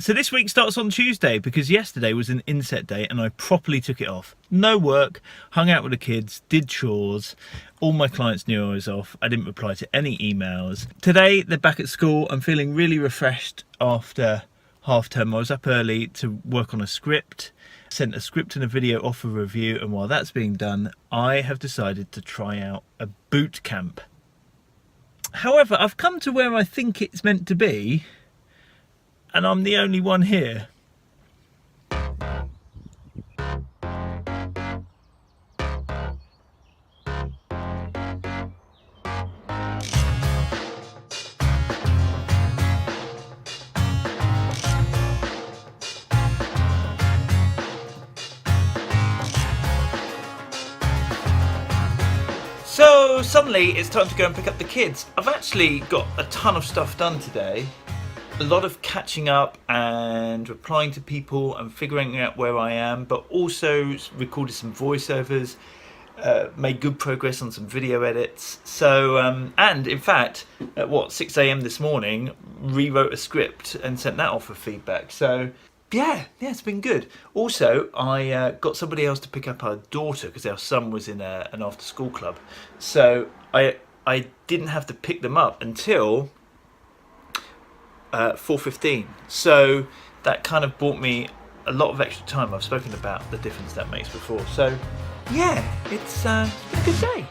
So this week starts on Tuesday because yesterday was an inset day and I properly took it off. No work, hung out with the kids, did chores. All my clients knew I was off. I didn't reply to any emails. Today they're back at school. I'm feeling really refreshed after half term. I was up early to work on a script, sent a script and a video off for review, and while that's being done, I have decided to try out a boot camp. However, I've come to where I think it's meant to be, and I'm the only one here. So suddenly it's time to go and pick up the kids. I've actually got a ton of stuff done today. A lot of catching up and replying to people and figuring out where I am, but also recorded some voiceovers, made good progress on some video edits. So, and in fact, at 6 a.m. this morning, rewrote a script and sent that off for feedback. So yeah, it's been good. Also, I got somebody else to pick up our daughter because our son was in an after-school club. So I didn't have to pick them up until 4:15. So that kind of bought me a lot of extra time. I've spoken about the difference that makes before. So yeah, it's been a good day.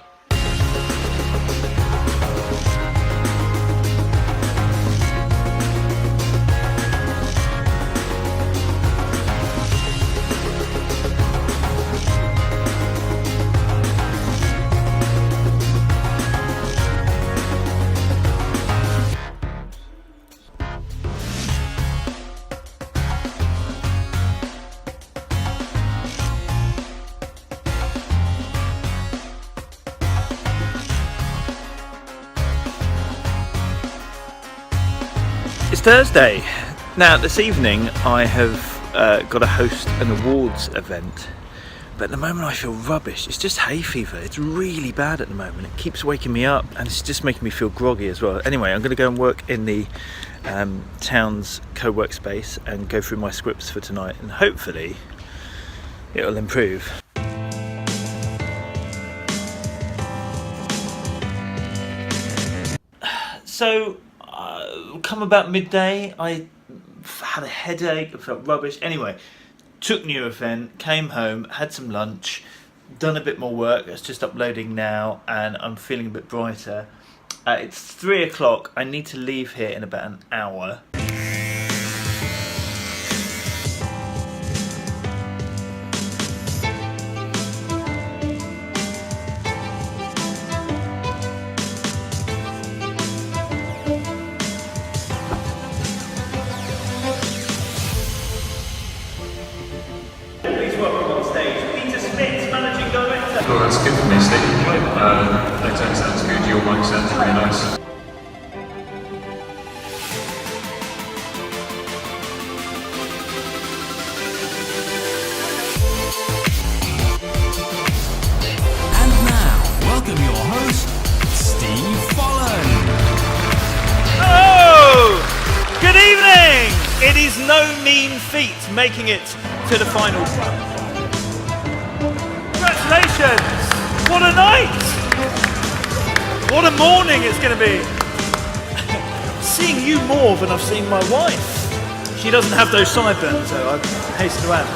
It's Thursday. Now this evening I have got to host an awards event, but at the moment I feel rubbish. It's just hay fever. It's really bad at the moment. It keeps waking me up and it's just making me feel groggy as well. Anyway, I'm going to go and work in the town's co-work space and go through my scripts for tonight, and hopefully it'll improve. So come about midday, I had a headache, I felt rubbish. Anyway, took Nurofen, came home, had some lunch, done a bit more work. It's just uploading now and I'm feeling a bit brighter. It's 3 o'clock. I need to leave here in about an hour. Well, that's good for me, Steve. That sounds good. Your mic sounds really nice. And now, welcome your host, Steve Follen. Oh! Good evening! It is no mean feat making it to the final. Congratulations! What a night! What a morning it's going to be! Seeing you more than I've seen my wife. She doesn't have those sideburns, so I hasten to add.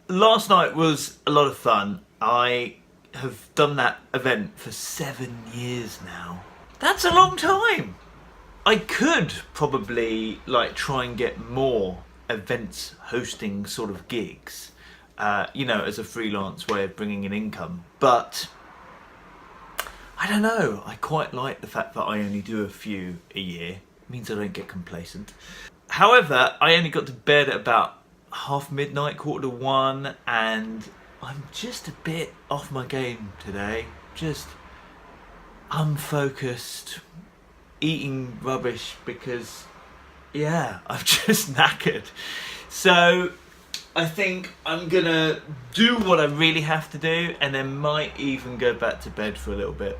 Last night was a lot of fun. I have done that event for 7 years now. That's a long time. I could probably try and get more events hosting sort of gigs, as a freelance way of bringing in income. But I don't know. I quite like the fact that I only do a few a year. It means I don't get complacent. However, I only got to bed at about midnight, 1:45, and I'm just a bit off my game today. Just unfocused, eating rubbish because, I'm just knackered. So I think I'm gonna do what I really have to do, and then might even go back to bed for a little bit.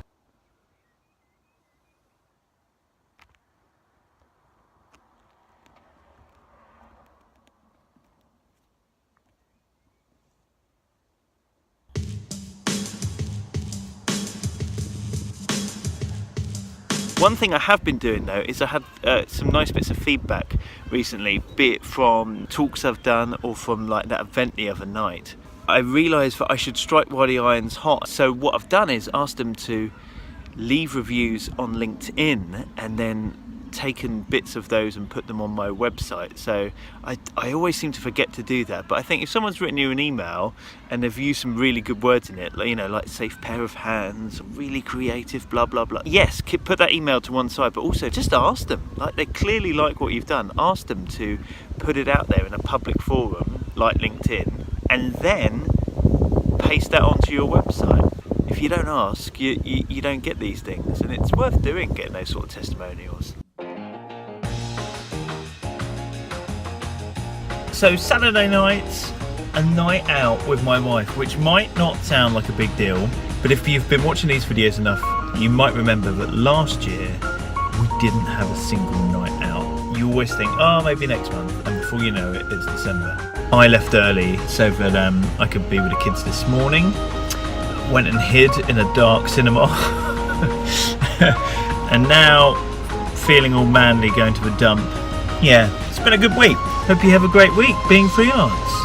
One thing I have been doing though is I had some nice bits of feedback recently, be it from talks I've done or from like that event the other night. I realised that I should strike while the iron's hot. So what I've done is asked them to leave reviews on LinkedIn and then taken bits of those and put them on my website. So I always seem to forget to do that, but I think if someone's written you an email and they've used some really good words in it, you know, like safe pair of hands, really creative, blah blah blah, yes, put that email to one side, but also just ask them, like they clearly like what you've done, ask them to put it out there in a public forum like LinkedIn and then paste that onto your website. If you don't ask, you don't get these things, and it's worth doing, getting those sort of testimonials. So Saturday night, a night out with my wife, which might not sound like a big deal, but if you've been watching these videos enough, you might remember that last year we didn't have a single night out. You always think, oh, maybe next month, and before you know it, it's December. I left early so that I could be with the kids this morning. Went and hid in a dark cinema. And now, feeling all manly, going to the dump. Yeah, it's been a good week. Hope you have a great week being freelance.